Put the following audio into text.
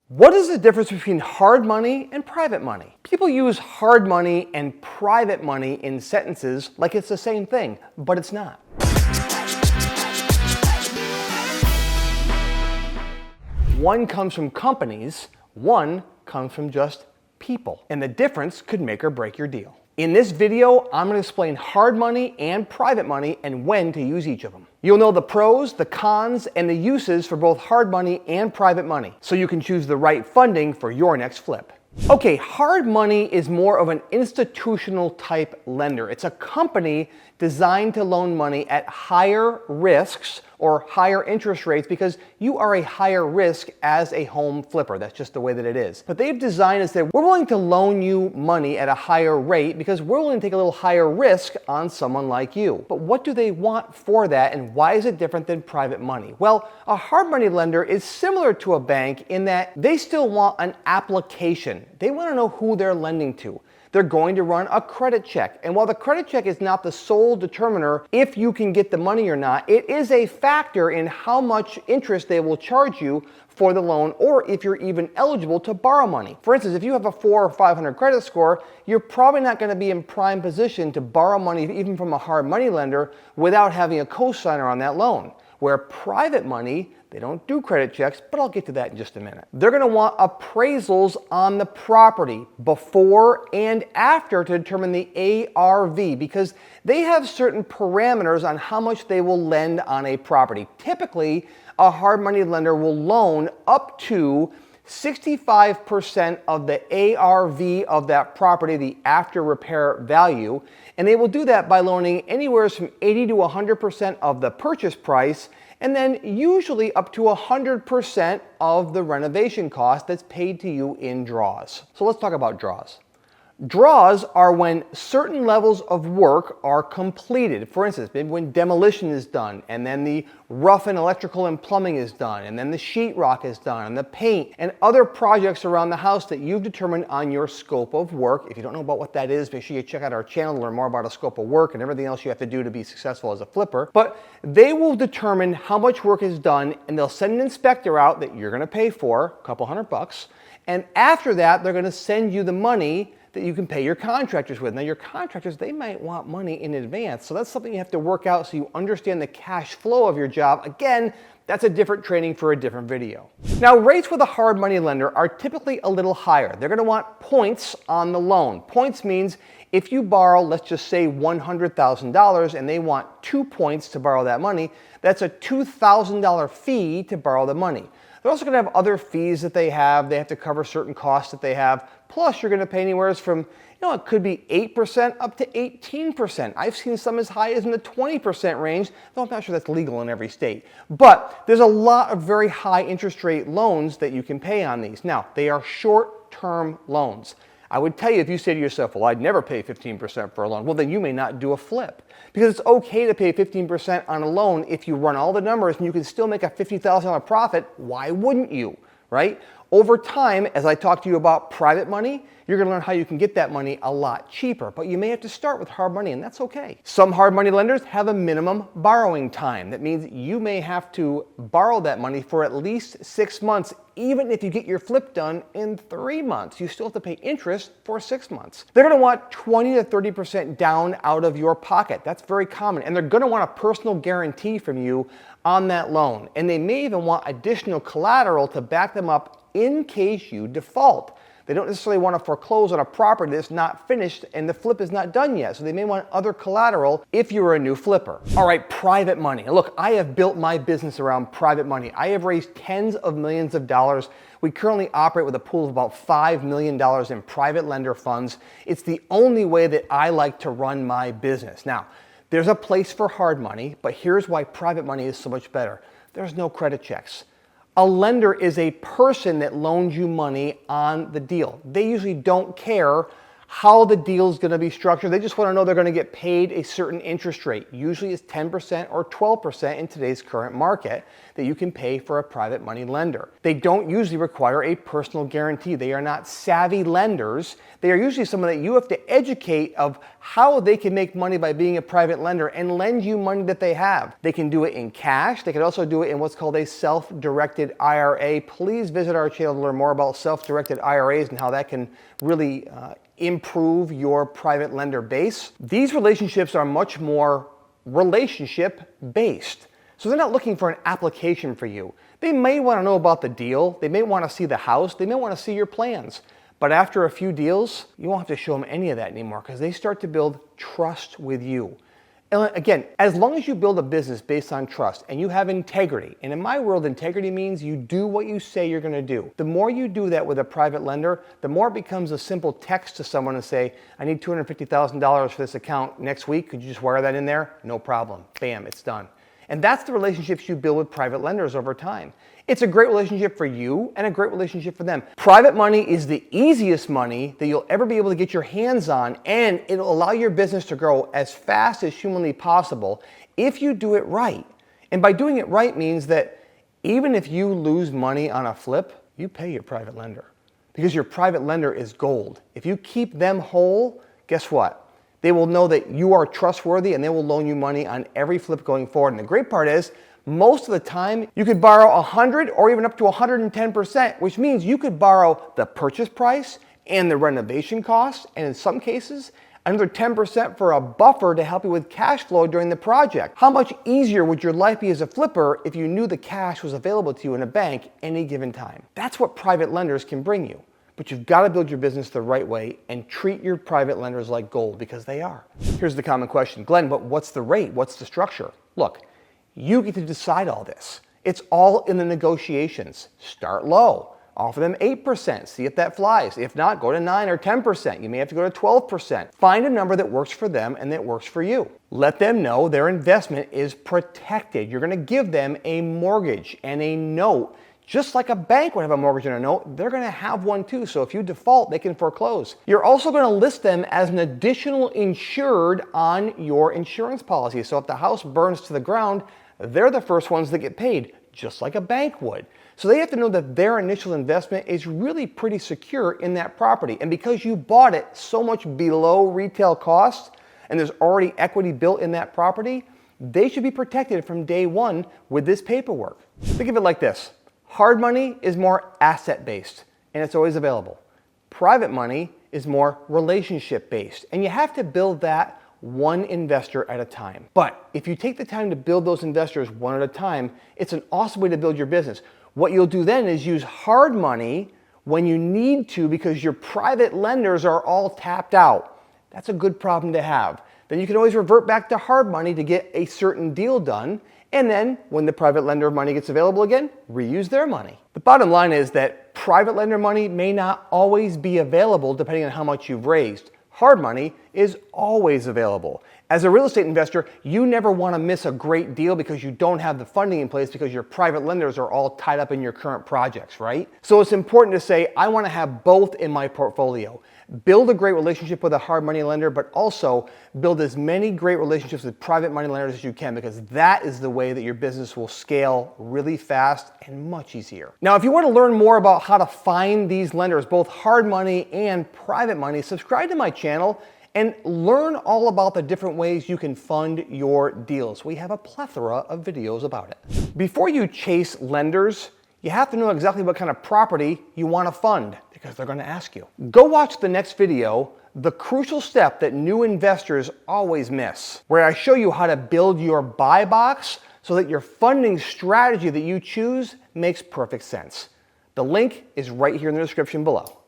What is the difference between hard money and private money? People use hard money and private money in sentences like it's the same thing, but it's not. One comes from companies, one comes from just people, and the difference could make or break your deal. In this video, I'm going to explain hard money and private money and when to use each of them. You'll know the pros, the cons, and the uses for both hard money and private money, so you can choose the right funding for your next flip. Okay, hard money is more of an institutional type lender. It's a company designed to loan money at higher risks or higher interest rates because you are a higher risk as a home flipper. That's just the way that it is. But they've designed it that we're willing to loan you money at a higher rate because we're willing to take a little higher risk on someone like you. But what do they want for that, and why is it different than private money? Well, a hard money lender is similar to a bank in that they still want an application. They want to know who they're lending to. They're going to run a credit check. And while the credit check is not the sole determiner if you can get the money or not, it is a factor in how much interest they will charge you for the loan, or if you're even eligible to borrow money. For instance, if you have a 400 or 500 credit score, you're probably not going to be in prime position to borrow money even from a hard money lender without having a cosigner on that loan. Where private money, they don't do credit checks, but I'll get to that in just a minute. They're going to want appraisals on the property before and after to determine the ARV because they have certain parameters on how much they will lend on a property. Typically, a hard money lender will loan up to 65% of the ARV of that property, the after repair value, and they will do that by loaning anywhere from 80 to 100% of the purchase price, and then usually up to 100% of the renovation cost that's paid to you in draws. So let's talk about draws. Draws are when certain levels of work are completed. For instance, maybe when demolition is done, and then the rough and electrical and plumbing is done, and then the sheetrock is done, and the paint, and other projects around the house that you've determined on your scope of work. If you don't know about what that is, make sure you check out our channel to learn more about a scope of work and everything else you have to do to be successful as a flipper. But they will determine how much work is done, and they'll send an inspector out that you're going to pay for, a couple $100, and after that, they're going to send you the money that you can pay your contractors with. Now your contractors, they might want money in advance, so that's something you have to work out so you understand the cash flow of your job. Again, that's a different training for a different video. Now rates with a hard money lender are typically a little higher. They're going to want points on the loan. Points means if you borrow, let's just say $100,000 and they want 2 points to borrow that money, that's a $2,000 fee to borrow the money. They're also going to have other fees that they have. They have to cover certain costs that they have. Plus, you're going to pay anywhere from, it could be 8% up to 18%. I've seen some as high as in the 20% range, though I'm not sure that's legal in every state. But there's a lot of very high interest rate loans that you can pay on these. Now, they are short-term loans. I would tell you, if you say to yourself, well, I'd never pay 15% for a loan, well, then you may not do a flip. Because it's okay to pay 15% on a loan if you run all the numbers and you can still make a $50,000 profit. Why wouldn't you, right? Over time, as I talk to you about private money, you're going to learn how you can get that money a lot cheaper. But you may have to start with hard money, and that's okay. Some hard money lenders have a minimum borrowing time. That means you may have to borrow that money for at least 6 months. Even if you get your flip done in 3 months, you still have to pay interest for 6 months. They're going to want 20 to 30% down out of your pocket. That's very common. And they're going to want a personal guarantee from you on that loan. And they may even want additional collateral to back them up in case you default. They don't necessarily want to foreclose on a property that's not finished and the flip is not done yet. So they may want other collateral if you're a new flipper. All right, private money. Look, I have built my business around private money. I have raised tens of millions of dollars. We currently operate with a pool of about $5 million in private lender funds. It's the only way that I like to run my business. Now, there's a place for hard money, but here's why private money is so much better. There's no credit checks. A lender is a person that loans you money on the deal. They usually don't care how the deal is going to be structured. They just want to know they're going to get paid a certain interest rate. Usually it's 10% or 12% in today's current market that you can pay for a private money lender. They don't usually require a personal guarantee. They are not savvy lenders. They are usually someone that you have to educate of how they can make money by being a private lender and lend you money that they have. They can do it in cash. They can also do it in what's called a self-directed IRA. Please visit our channel to learn more about self-directed IRAs and how that can really improve your private lender base. These relationships are much more relationship based. So they're not looking for an application for you. They may want to know about the deal. They may want to see the house. They may want to see your plans. But after a few deals, you won't have to show them any of that anymore because they start to build trust with you. And again, as long as you build a business based on trust and you have integrity, and in my world, integrity means you do what you say you're going to do. The more you do that with a private lender, the more it becomes a simple text to someone and say, I need $250,000 for this account next week. Could you just wire that in there? No problem. Bam, it's done. And that's the relationships you build with private lenders over time. It's a great relationship for you and a great relationship for them. Private money is the easiest money that you'll ever be able to get your hands on, and it'll allow your business to grow as fast as humanly possible if you do it right. And by doing it right means that even if you lose money on a flip, you pay your private lender because your private lender is gold. If you keep them whole, guess what? They will know that you are trustworthy and they will loan you money on every flip going forward. And the great part is, most of the time, you could borrow 100 or even up to 110%, which means you could borrow the purchase price and the renovation costs, and in some cases, another 10% for a buffer to help you with cash flow during the project. How much easier would your life be as a flipper if you knew the cash was available to you in a bank any given time? That's what private lenders can bring you. But you've got to build your business the right way and treat your private lenders like gold, because they are. Here's the common question. Glenn, but what's the rate? What's the structure? Look, you get to decide all this. It's all in the negotiations. Start low. Offer them 8%. See if that flies. If not, go to 9 or 10%. You may have to go to 12%. Find a number that works for them and that works for you. Let them know their investment is protected. You're going to give them a mortgage and a note. Just like a bank would have a mortgage and a note, they're going to have one too. So if you default, they can foreclose. You're also going to list them as an additional insured on your insurance policy. So if the house burns to the ground, they're the first ones that get paid, just like a bank would. So they have to know that their initial investment is really pretty secure in that property. And because you bought it so much below retail cost and there's already equity built in that property, they should be protected from day one with this paperwork. Think of it like this. Hard money is more asset-based, and it's always available. Private money is more relationship-based, and you have to build that one investor at a time. But if you take the time to build those investors one at a time, it's an awesome way to build your business. What you'll do then is use hard money when you need to because your private lenders are all tapped out. That's a good problem to have. Then you can always revert back to hard money to get a certain deal done. And then when the private lender money gets available again, reuse their money. The bottom line is that private lender money may not always be available depending on how much you've raised. Hard money is always available. As a real estate investor, you never want to miss a great deal because you don't have the funding in place because your private lenders are all tied up in your current projects, right? So it's important to say, I want to have both in my portfolio. Build a great relationship with a hard money lender, but also build as many great relationships with private money lenders as you can, because that is the way that your business will scale really fast and much easier. Now, if you want to learn more about how to find these lenders, both hard money and private money, subscribe to my channel and learn all about the different ways you can fund your deals. We have a plethora of videos about it. Before you chase lenders, you have to know exactly what kind of property you want to fund, because they're going to ask you. Go watch the next video, the crucial step that new investors always miss, where I show you how to build your buy box so that your funding strategy that you choose makes perfect sense. The link is right here in the description below.